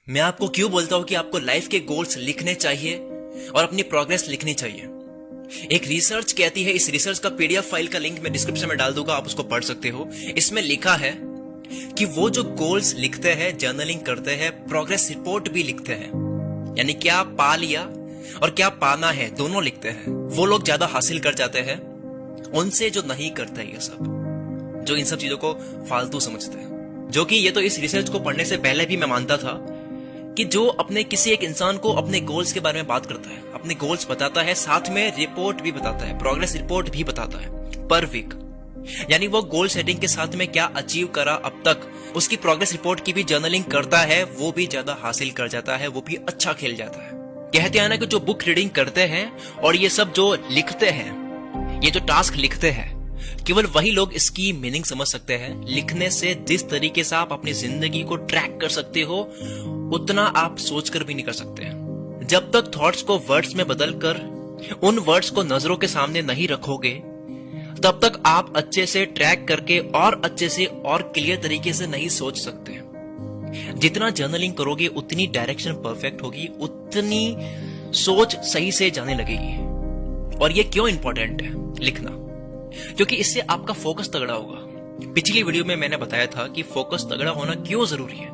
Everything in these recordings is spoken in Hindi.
मैं आपको क्यों बोलता हूं कि आपको लाइफ के गोल्स लिखने चाहिए और अपनी प्रोग्रेस लिखनी चाहिए। एक रिसर्च कहती है, इस रिसर्च का पीडीएफ फाइल का लिंक मैं डिस्क्रिप्शन में डाल दूंगा, आप उसको पढ़ सकते हो। इसमें लिखा है कि वो जो गोल्स लिखते हैं, जर्नलिंग करते हैं, प्रोग्रेस रिपोर्ट भी लिखते हैं, यानी क्या पा लिया और क्या पाना है दोनों लिखते हैं, वो लोग ज्यादा हासिल कर जाते हैं उनसे जो नहीं करते ये सब, जो इन सब चीजों को फालतू समझते हैं। जो कि ये तो इस रिसर्च को पढ़ने से पहले भी मैं मानता था कि जो अपने किसी एक इंसान को अपने गोल्स के बारे में बात करता है, अपने गोल्स बताता है, साथ में रिपोर्ट भी बताता है, प्रोग्रेस रिपोर्ट भी बताता है पर वीक, यानी वो गोल सेटिंग के साथ में क्या अचीव करा अब तक, उसकी प्रोग्रेस रिपोर्ट की भी जर्नलिंग करता है, वो भी ज्यादा हासिल कर जाता है, वो भी अच्छा खेल जाता है। कहते हैं ना कि जो बुक रीडिंग करते हैं और ये सब जो लिखते हैं, ये जो टास्क लिखते हैं, केवल वही लोग इसकी मीनिंग समझ सकते हैं। लिखने से जिस तरीके से आप अपनी जिंदगी को ट्रैक कर सकते हो उतना आप सोचकर भी नहीं कर सकते। जब तक थॉट्स को वर्ड्स में बदलकर उन वर्ड्स को नजरों के सामने नहीं रखोगे तब तक आप अच्छे से ट्रैक करके और अच्छे से और क्लियर तरीके से नहीं सोच सकते। जितना जर्नलिंग करोगे उतनी डायरेक्शन परफेक्ट होगी, उतनी सोच सही से जाने लगेगी। और ये क्यों इंपॉर्टेंट है लिखना? क्योंकि इससे आपका फोकस तगड़ा होगा। पिछली वीडियो में मैंने बताया था कि फोकस तगड़ा होना क्यों जरूरी है।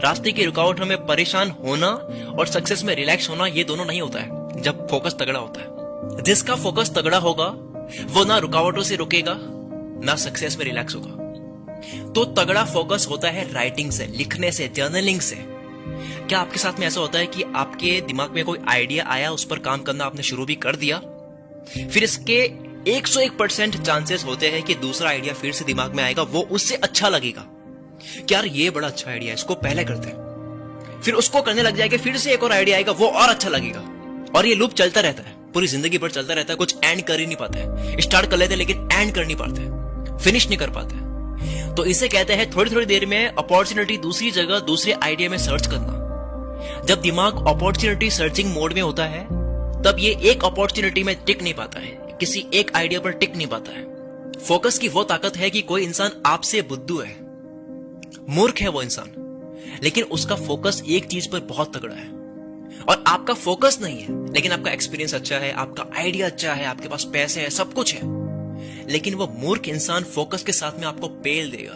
रास्ते की रुकावटों में परेशान होना और सक्सेस में रिलैक्स होना, ये दोनों नहीं होता है जब फोकस तगड़ा होता है। जिसका फोकस तगड़ा होगा वो ना रुकावटों से रुकेगा ना सक्सेस में रिलैक्स होगा। तो तगड़ा फोकस होता है राइटिंग से, लिखने से, जर्नलिंग से। क्या आपके साथ में ऐसा होता है कि आपके दिमाग में कोई आइडिया आया, उस पर काम करना आपने शुरू भी कर दिया, फिर इसके 101% चांसेस होते हैं कि दूसरा आइडिया फिर से दिमाग में आएगा, वो उससे अच्छा लगेगा कि यार ये बड़ा अच्छा आइडिया है, इसको पहले करते हैं। फिर उसको करने लग जाएगा, फिर से एक और आइडिया आएगा, वो और अच्छा लगेगा। और ये लूप चलता रहता है, पूरी जिंदगी भर चलता रहता है। कुछ एंड कर ही नहीं पाते, स्टार्ट कर लेते हैं लेकिन एंड कर नहीं पाते, फिनिश नहीं कर पाते। तो इसे कहते हैं थोड़ी थोड़ी देर में अपॉर्चुनिटी दूसरी जगह, दूसरे आइडिया में सर्च करना। जब दिमाग अपॉर्चुनिटी सर्चिंग मोड में होता है तब ये एक अपॉर्चुनिटी में टिक नहीं पाता है, किसी एक आइडिया पर टिक नहीं पाता है। फोकस की वो ताकत है कि कोई इंसान आपसे बुद्धू है, मूर्ख है वो इंसान, लेकिन उसका फोकस एक चीज पर बहुत तगड़ा है। और आपका फोकस नहीं है लेकिन आपका एक्सपीरियंस अच्छा है, आपका आइडिया अच्छा है, आपके पास पैसे है, सब कुछ है, लेकिन वो मूर्ख इंसान फोकस के साथ में आपको पेल देगा,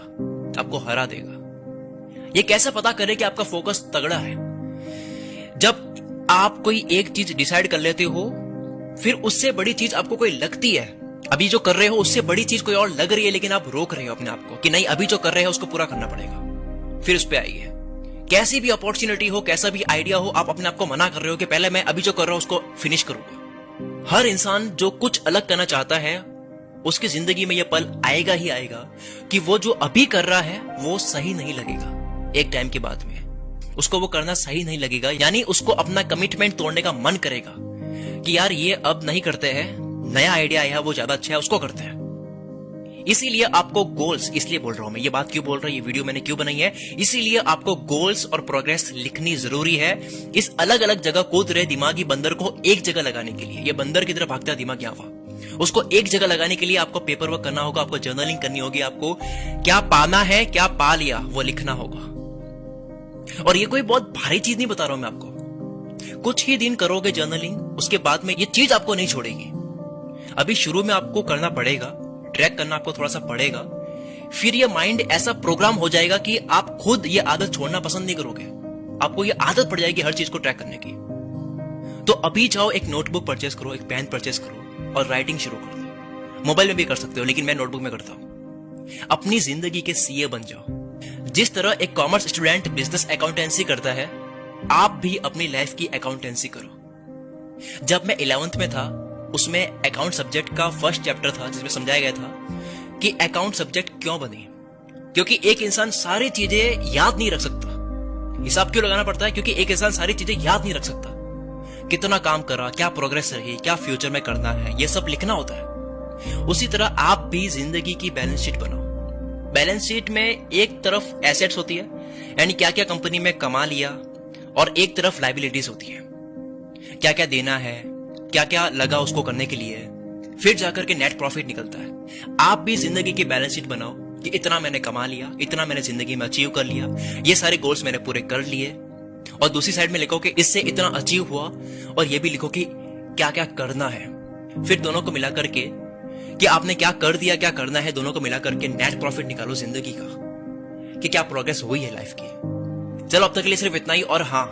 आपको हरा देगा। ये कैसे पता करे कि आपका फोकस तगड़ा है? जब आप कोई एक चीज डिसाइड कर लेते हो, फिर उससे बड़ी चीज आपको कोई लगती है, अभी जो कर रहे हो उससे बड़ी चीज कोई और लग रही है, लेकिन आप रोक रहे हो अपने आप को कि नहीं, अभी जो कर रहे हो उसको पूरा करना पड़ेगा, फिर उस पर आइए। कैसी भी अपॉर्चुनिटी हो, कैसा भी आइडिया हो, आप अपने आप को मना कर रहे हो कि पहले मैं अभी जो कर रहा हूं उसको फिनिश करूंगा। हर इंसान जो कुछ अलग करना चाहता है उसकी जिंदगी में यह पल आएगा ही आएगा कि वो जो अभी कर रहा है वो सही नहीं लगेगा। एक टाइम के बाद में उसको वो करना सही नहीं लगेगा, यानी उसको अपना कमिटमेंट तोड़ने का मन करेगा कि यार ये अब नहीं करते हैं, नया आइडिया आया है वो ज्यादा अच्छा है, उसको करते हैं। इसीलिए आपको गोल्स, इसलिए बोल रहा हूं मैं, ये बात क्यों बोल रहा हूं, ये वीडियो मैंने क्यों बनाई है, इसीलिए आपको गोल्स और प्रोग्रेस लिखनी जरूरी है। इस अलग अलग जगह कूद रहे दिमागी बंदर को एक जगह लगाने के लिए, ये बंदर की तरह भागता है दिमाग यहाँ वहां, उसको एक जगह लगाने के लिए आपको पेपर वर्क करना होगा, आपको जर्नलिंग करनी होगी, आपको क्या पाना है, क्या पा लिया वो लिखना होगा। और ये कोई बहुत भारी चीज नहीं बता रहा हूं मैं आपको, कुछ ही दिन करोगे जर्नलिंग, उसके बाद में ये चीज आपको नहीं छोड़ेगी। अभी शुरू में आपको करना पड़ेगा, ट्रैक करना आपको थोड़ा सा पड़ेगा, फिर ये माइंड ऐसा प्रोग्राम हो जाएगा कि आप खुद ये आदत छोड़ना पसंद नहीं करोगे, आपको ये आदत पड़ जाएगी हर चीज को ट्रैक करने की। तो अभी जाओ, एक नोटबुक परचेस करो, एक पेन परचेस करो और राइटिंग शुरू कर दो। मोबाइल में भी कर सकते हो लेकिन मैं नोटबुक में करता हूं। अपनी जिंदगी के सीए बन जाओ। जिस तरह एक कॉमर्स स्टूडेंट बिजनेस अकाउंटेंसी करता है, आप भी अपनी लाइफ की अकाउंटेंसी करो। जब मैं 11th में था, उसमें अकाउंट सब्जेक्ट का फर्स्ट चैप्टर था जिसमें समझाया गया था कि अकाउंट सब्जेक्ट क्यों बनी। क्योंकि एक इंसान सारी चीजें याद नहीं रख सकता। हिसाब क्यों लगाना पड़ता है? क्योंकि एक इंसान सारी चीजें याद नहीं रख सकता। कितना काम करा, क्या प्रोग्रेस रही, क्या फ्यूचर में करना है, ये सब लिखना होता है। उसी तरह आप भी जिंदगी की बैलेंस शीट बनाओ। बैलेंस शीट में एक तरफ एसेट्स होती है, यानी क्या क्या कंपनी में कमा लिया, और एक तरफ लायबिलिटीज होती है, क्या क्या देना है, क्या क्या लगा उसको करने के लिए, फिर जाकर के नेट प्रॉफिट निकलता है। आप भी जिंदगी की बैलेंस शीट बनाओ कि इतना मैंने कमा लिया, इतना मैंने जिंदगी में अचीव कर लिया, ये सारे गोल्स मैंने पूरे कर लिए, और दूसरी साइड में लिखो कि इससे इतना अचीव हुआ, और ये भी लिखो कि क्या क्या करना है। फिर दोनों को मिला करके कि आपने क्या कर दिया, क्या करना है, दोनों को मिला करके नेट प्रॉफिट निकालो जिंदगी का, कि क्या प्रोग्रेस हुई है लाइफ की। चलो अब तक के लिए सिर्फ इतना ही। और हाँ,